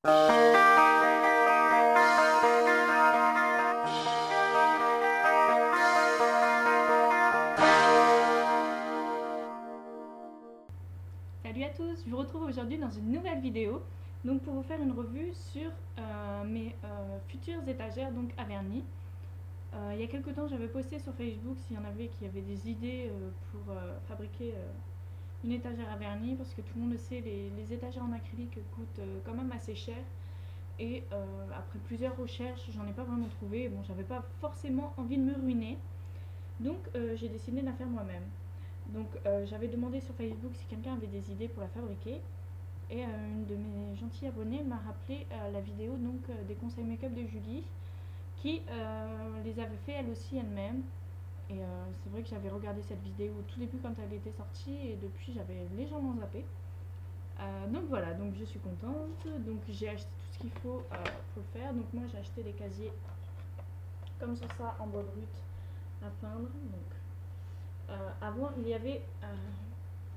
Salut à tous, je vous retrouve aujourd'hui dans une nouvelle vidéo donc pour vous faire une revue sur mes futures étagères donc à vernis. Il y a quelques temps j'avais posté sur Facebook s'il y en avait qui avaient des idées pour fabriquer une étagère à vernis, parce que tout le monde le sait, les étagères en acrylique coûtent quand même assez cher et après plusieurs recherches j'en ai pas vraiment trouvé. Bon, j'avais pas forcément envie de me ruiner, donc j'ai décidé de la faire moi-même. Donc j'avais demandé sur Facebook si quelqu'un avait des idées pour la fabriquer, et une de mes gentilles abonnées m'a rappelé la vidéo donc des conseils make-up de Julie, qui les avait fait elle aussi elle-même. Et c'est vrai que j'avais regardé cette vidéo au tout début quand elle était sortie, et depuis j'avais légèrement zappé. Donc voilà, donc je suis contente. Donc j'ai acheté tout ce qu'il faut pour le faire. Donc moi j'ai acheté des casiers comme ça en bois brut à peindre. Donc avant il y avait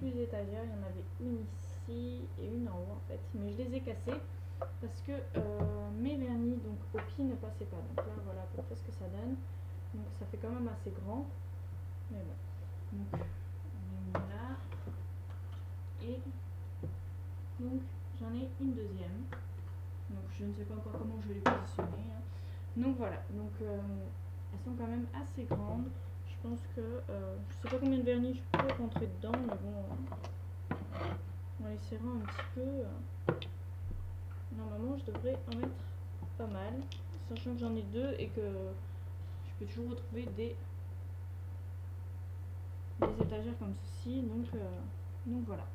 plus d'étagères, il y en avait une ici et une en haut en fait, mais je les ai cassées parce que mes vernis donc au pied ne passaient pas. Donc là voilà à peu près ce que ça donne. Donc ça fait quand même assez grand, mais bon. Donc on est là, et donc j'en ai une deuxième. Donc je ne sais pas encore comment je vais les positionner, hein. Donc voilà, donc elles sont quand même assez grandes. Je pense que je sais pas combien de vernis je peux rentrer dedans, mais bon, en les serrant un petit peu, normalement je devrais en mettre pas mal, sachant que j'en ai deux et que je peux toujours retrouver des étagères comme ceci. Donc voilà.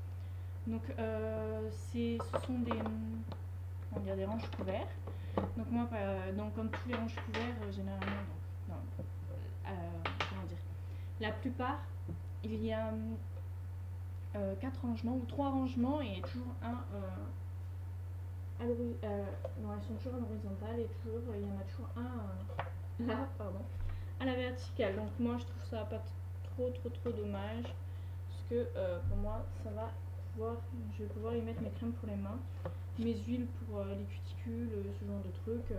Donc ce sont des ranges couverts. Donc moi, donc comme tous les ranges couverts, généralement, donc, comment dire, la plupart, il y a 4 rangements ou 3 rangements, et toujours un non, elles sont toujours à l'horizontale, et toujours il y en a toujours un là, pardon, à la verticale. Donc moi je trouve ça pas trop dommage, parce que pour moi ça va pouvoir, je vais pouvoir y mettre mes crèmes pour les mains, mes huiles pour les cuticules, ce genre de trucs.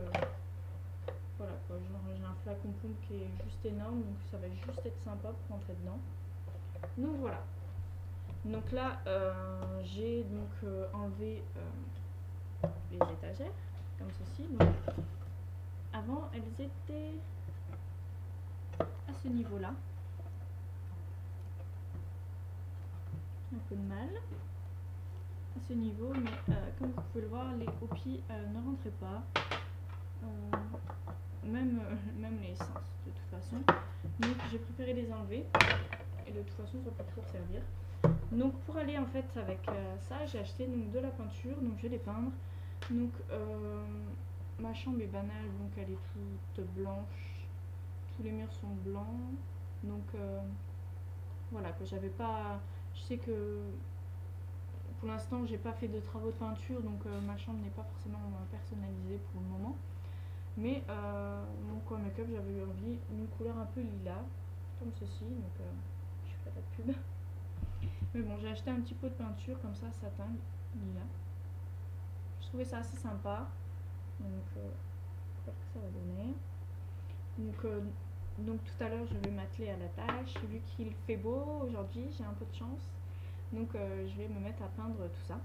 Voilà quoi, genre j'ai un flacon pompe qui est juste énorme, donc ça va juste être sympa pour rentrer dedans. Donc voilà. Donc là j'ai donc enlevé les étagères comme ceci. Donc avant elles étaient à ce niveau là, un peu de mal à ce niveau, mais comme vous pouvez le voir, les hoppies ne rentraient pas, même les sens de toute façon. Donc j'ai préféré les enlever, et de toute façon ça peut toujours servir. Donc pour aller en fait avec ça, j'ai acheté donc de la peinture, donc je vais les peindre. Donc ma chambre est banale, donc elle est toute blanche, tous les murs sont blancs, donc voilà que j'avais pas, je sais que pour l'instant j'ai pas fait de travaux de peinture, donc ma chambre n'est pas forcément personnalisée pour le moment, mais mon coin make-up, j'avais eu envie d'une couleur un peu lilas comme ceci, donc je fais pas de pub. Mais bon, j'ai acheté un petit pot de peinture comme ça, satin lilas. Je trouvais ça assez sympa, donc voir ce que ça va donner. Donc tout à l'heure je vais m'atteler à la tâche, vu qu'il fait beau aujourd'hui, j'ai un peu de chance, donc je vais me mettre à peindre tout ça.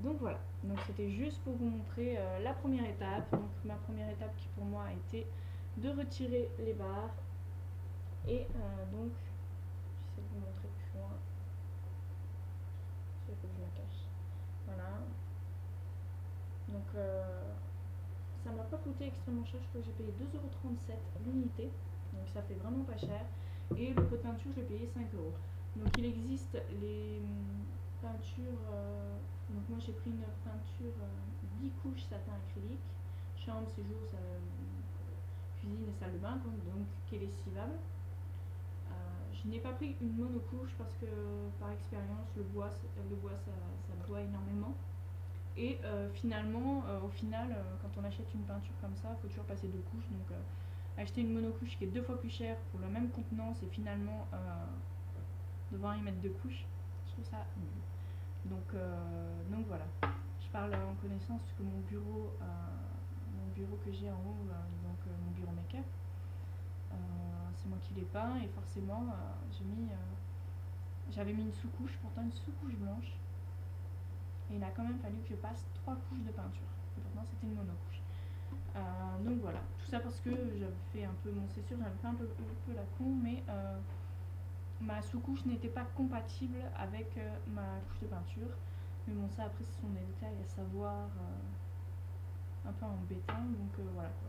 Donc voilà, donc c'était juste pour vous montrer la première étape. Donc ma première étape qui pour moi a été de retirer les barres, et donc j'essaie de vous montrer plus loin, il faut que je me cache, voilà. Donc ça m'a pas coûté extrêmement cher, je crois que j'ai payé 2,37 € l'unité, donc ça fait vraiment pas cher. Et le pot de peinture, j'ai payé 5 €. Donc il existe les peintures, donc moi j'ai pris une peinture 10 couches satin acrylique, chambre, séjour, cuisine et salle de bain, donc qui est lessivable. Je n'ai pas pris une monocouche parce que par expérience le bois ça boit énormément. Et finalement, au final, quand on achète une peinture comme ça, il faut toujours passer 2 couches. Donc acheter une monocouche qui est 2 fois plus chère pour la même contenance, et finalement devoir y mettre 2 couches, je trouve ça nul. Donc voilà. Je parle en connaissance parce que mon bureau que j'ai en haut, donc mon bureau make-up, c'est moi qui l'ai peint et forcément j'avais mis une sous-couche, pourtant une sous-couche blanche, et il a quand même fallu que je passe 3 couches de peinture, et pourtant c'était une monocouche. Donc voilà, tout ça parce que j'avais fait un peu, bon c'est sûr j'avais fait un peu la con, mais ma sous-couche n'était pas compatible avec ma couche de peinture. Mais bon, ça après ce sont des détails à savoir, un peu embêtants, donc voilà quoi.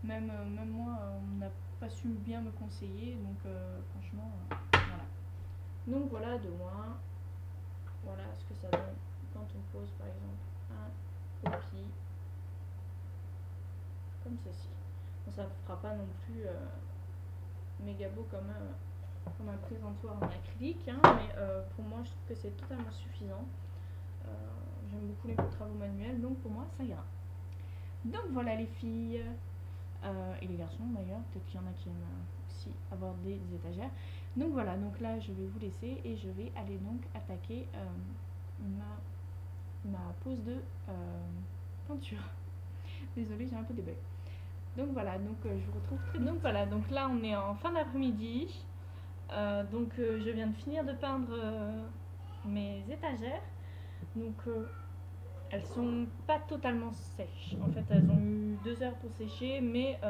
Même moi, on n'a pas su bien me conseiller, donc franchement, voilà. Donc voilà de moi, voilà ce que ça donne quand on pose par exemple un croquis comme ceci. Bon, ça ne fera pas non plus méga beau comme un présentoir en acrylique, hein, mais pour moi je trouve que c'est totalement suffisant. J'aime beaucoup les travaux manuels, donc pour moi ça ira. Donc voilà les filles, et les garçons d'ailleurs, peut-être qu'il y en a qui aiment aussi avoir des étagères. Donc voilà, donc là je vais vous laisser et je vais aller donc attaquer ma pose de peinture. Désolée, j'ai un peu des bugs. Donc voilà, donc je vous retrouve très vite. Donc voilà, donc là on est en fin d'après-midi. Donc je viens de finir de peindre mes étagères. Donc elles sont pas totalement sèches. En fait, elles ont eu 2 heures pour sécher, mais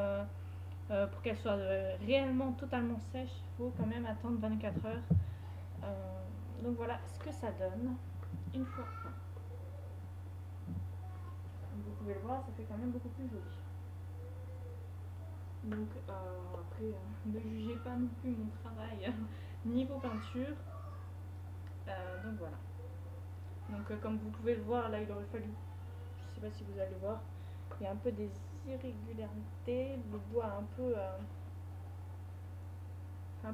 pour qu'elles soient réellement totalement sèches, il faut quand même attendre 24 heures. Donc voilà ce que ça donne une fois. Comme vous pouvez le voir, ça fait quand même beaucoup plus joli. Donc après, ne jugez pas non plus mon travail niveau peinture. Donc voilà. Donc comme vous pouvez le voir, là il aurait fallu, je sais pas si vous allez voir, il y a un peu des irrégularités, le bois a un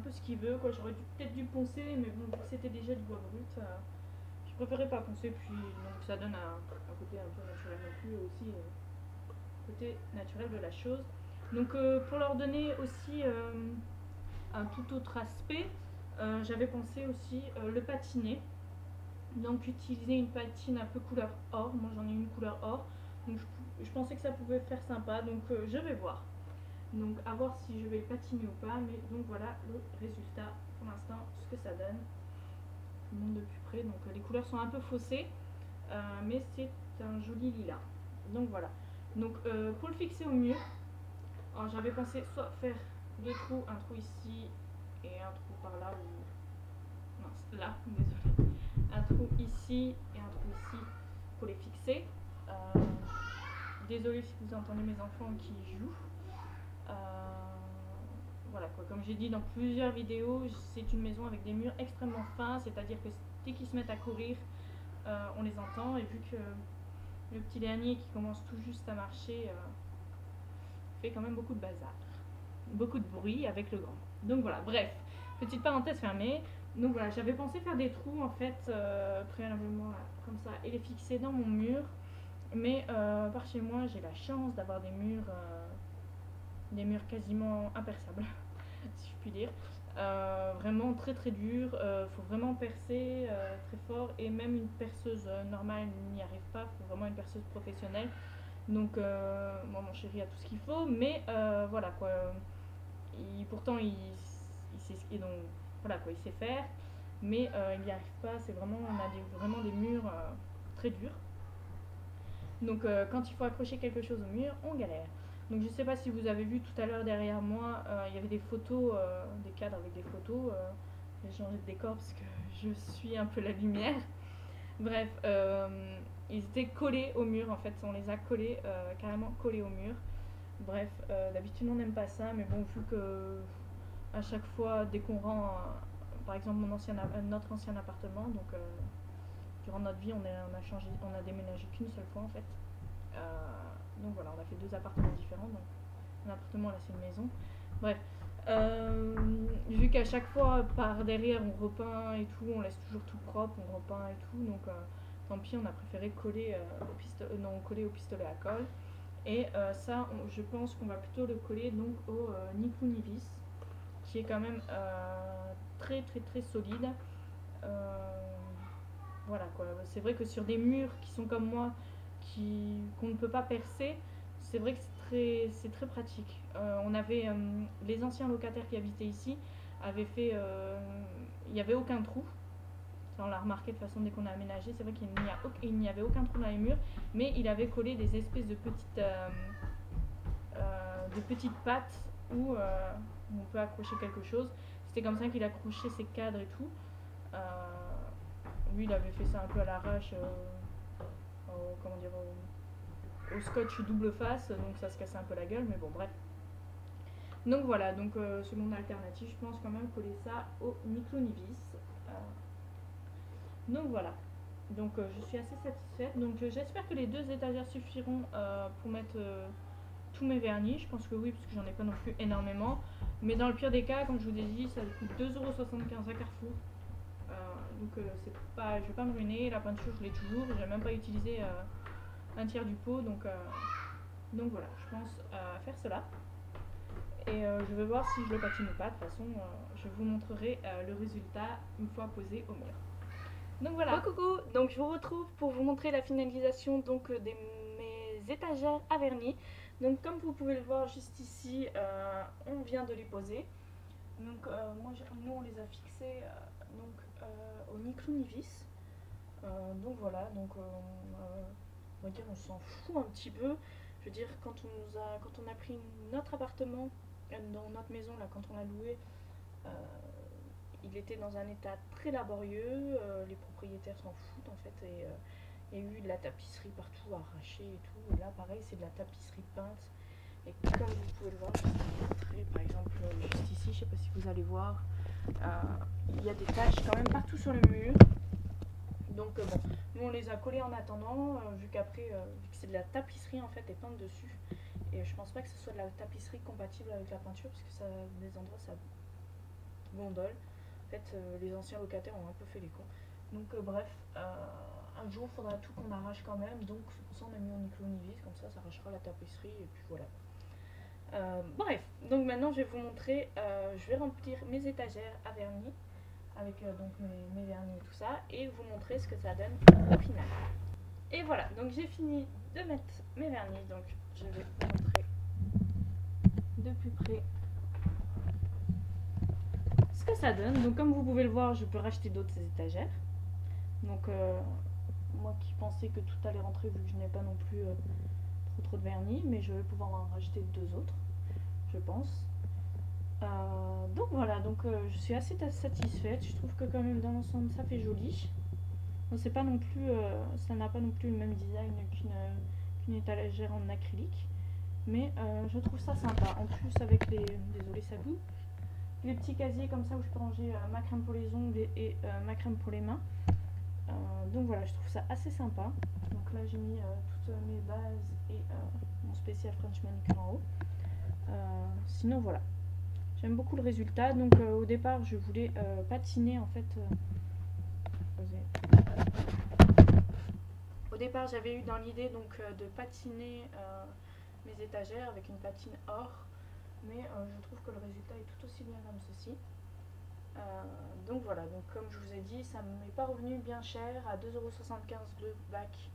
peu ce qu'il veut quoi. J'aurais peut-être dû poncer, mais bon, c'était déjà du bois brut, je préférais pas poncer, puis donc ça donne un côté un peu naturel non plus aussi, côté naturel de la chose. Donc pour leur donner aussi un tout autre aspect, j'avais pensé aussi le patiner. Donc utiliser une patine un peu couleur or, moi j'en ai une couleur or, donc je pensais que ça pouvait faire sympa, donc je vais voir. Donc à voir si je vais patiner ou pas, mais donc voilà le résultat pour l'instant, ce que ça donne. Je vous montre de plus près, donc les couleurs sont un peu faussées, mais c'est un joli lilas. Donc voilà. Donc pour le fixer au mur, j'avais pensé soit faire 2 trous, un trou ici et un trou par là, ou non, là, désolé, un trou ici et un trou ici pour les fixer. Désolée si vous entendez mes enfants qui jouent. Voilà quoi, comme j'ai dit dans plusieurs vidéos, c'est une maison avec des murs extrêmement fins, c'est-à-dire que dès qu'ils se mettent à courir, on les entend, et vu que le petit dernier qui commence tout juste à marcher fait quand même beaucoup de bazar, beaucoup de bruit avec le grand. Donc voilà, bref, petite parenthèse fermée. Donc voilà, j'avais pensé faire des trous en fait préalablement là, comme ça, et les fixer dans mon mur, mais par chez moi j'ai la chance d'avoir des murs quasiment imperçables si je puis dire, vraiment très très dur, faut vraiment percer très fort, et même une perceuse normale n'y arrive pas, faut vraiment une perceuse professionnelle. Donc moi mon chéri a tout ce qu'il faut, mais voilà quoi, pourtant il sait ce qu'il, donc voilà quoi, il sait faire, mais il n'y arrive pas, c'est vraiment, on a vraiment des murs très durs. Donc quand il faut accrocher quelque chose au mur, on galère. Donc je sais pas si vous avez vu tout à l'heure derrière moi, il y avait des photos, des cadres avec des photos. J'ai changé de décor parce que je suis un peu la lumière. Bref, ils étaient collés au mur en fait, on les a collés, carrément collés au mur. Bref, d'habitude on n'aime pas ça, mais bon, vu que à chaque fois, dès qu'on rend, par exemple notre ancien appartement, donc durant notre vie, on a déménagé qu'une seule fois en fait. Donc voilà, on a fait 2 appartements différents, donc un appartement là c'est une maison. Bref, vu qu'à chaque fois par derrière on repeint et tout, on laisse toujours tout propre, on repeint et tout, donc tant pis, on a préféré coller au pistolet à colle. Et ça, je pense qu'on va plutôt le coller donc au ni clou ni vis, qui est quand même très très très solide. voilà quoi. C'est vrai que sur des murs qui sont comme moi, qu'on ne peut pas percer, c'est vrai que c'est très pratique. On avait les anciens locataires qui habitaient ici avaient fait, il n'y avait aucun trou. Ça, on l'a remarqué de toute façon dès qu'on a aménagé. C'est vrai qu'il n'y avait aucun trou dans les murs, mais il avait collé des espèces de petites pattes où on peut accrocher quelque chose. C'était comme ça qu'il accrochait ses cadres et tout. Euh, Lui, il avait fait ça un peu à l'arrache, comment dire, au scotch double face, donc ça se cassait un peu la gueule, mais bon, bref. Donc voilà, donc seconde alternative, je pense quand même coller ça au ni clou ni vis. Donc voilà, donc je suis assez satisfaite. Donc j'espère que les 2 étagères suffiront pour mettre tous mes vernis. Je pense que oui, parce que j'en ai pas non plus énormément. Mais dans le pire des cas, comme je vous ai dit, ça coûte 2,75 € à Carrefour. Donc c'est pas, je vais pas me ruiner. La peinture, je l'ai toujours. J'ai même pas utilisé un tiers du pot. Donc voilà, je pense faire cela. Et je vais voir si je le patine ou pas. De toute façon, je vous montrerai le résultat une fois posé au mur. Donc voilà. Coucou, donc je vous retrouve pour vous montrer la finalisation donc de mes étagères à vernis. Donc comme vous pouvez le voir juste ici, on vient de les poser. Donc nous on les a fixés au ni clou ni vis. Donc voilà, donc on va dire on s'en fout un petit peu. Je veux dire quand on a pris notre appartement dans notre maison là, quand on l'a loué, il était dans un état très laborieux, les propriétaires s'en foutent en fait, et il y a eu de la tapisserie partout arrachée et tout. Et là pareil, c'est de la tapisserie peinte. Et comme vous pouvez le voir, je vais vous montrer par exemple juste ici, je sais pas si vous allez voir, il y a des taches quand même partout sur le mur. Donc bon, nous on les a collés en attendant, vu qu'après, vu que c'est de la tapisserie en fait et peinte dessus. Et je pense pas que ce soit de la tapisserie compatible avec la peinture, parce que ça, des endroits ça gondole. En fait, les anciens locataires ont un peu fait les cons. Donc bref, un jour il faudra tout qu'on arrache quand même. Donc c'est pour ça on a mis au ni clou ni vis, comme ça arrachera la tapisserie et puis voilà. Bref, donc maintenant je vais vous montrer, je vais remplir mes étagères à vernis avec donc mes vernis et tout ça, et vous montrer ce que ça donne au final. Et voilà, donc j'ai fini de mettre mes vernis, donc je vais vous montrer de plus près ce que ça donne. Donc comme vous pouvez le voir, je peux racheter d'autres étagères. Donc moi qui pensais que tout allait rentrer vu que je n'ai pas non plus trop de vernis, mais je vais pouvoir en rajouter 2 autres, je pense. Donc voilà, donc je suis assez satisfaite. Je trouve que quand même dans l'ensemble ça fait joli. Bon, c'est pas non plus, ça n'a pas non plus le même design qu'une étagère en acrylique, mais je trouve ça sympa. En plus avec désolé ça boue, les petits casiers comme ça où je peux ranger ma crème pour les ongles et ma crème pour les mains. Donc voilà, je trouve ça assez sympa. Donc là j'ai mis toutes mes bases et mon spécial French manicure en haut. Sinon voilà, j'aime beaucoup le résultat. Donc au départ je voulais patiner en fait. Au départ j'avais eu dans l'idée donc de patiner mes étagères avec une patine or, mais je trouve que le résultat est tout aussi bien comme ceci. Donc voilà, donc comme je vous ai dit, ça ne m'est pas revenu bien cher, à 2,75 € le bac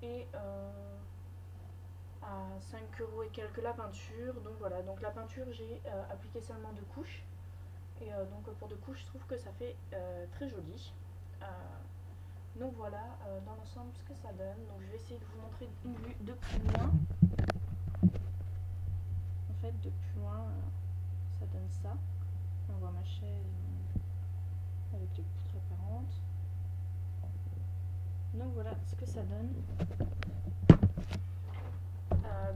et à 5 € et quelques la peinture. Donc voilà, donc la peinture j'ai appliqué seulement 2 couches, et donc pour 2 couches je trouve que ça fait très joli. Donc voilà, dans l'ensemble ce que ça donne. Donc je vais essayer de vous montrer une vue de plus loin. En fait de plus loin ça donne ça. On voit ma chaise avec les poutres apparentes. Donc voilà ce que ça donne.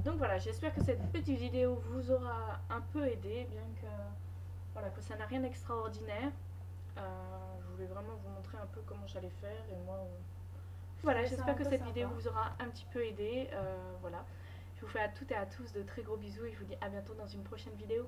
Donc voilà, j'espère que cette petite vidéo vous aura un peu aidé, bien que, voilà, que ça n'a rien d'extraordinaire. Je voulais vraiment vous montrer un peu comment j'allais faire, et moi voilà, j'espère que cette vidéo vous aura un petit peu aidé. Voilà, je vous fais à toutes et à tous de très gros bisous, et je vous dis à bientôt dans une prochaine vidéo.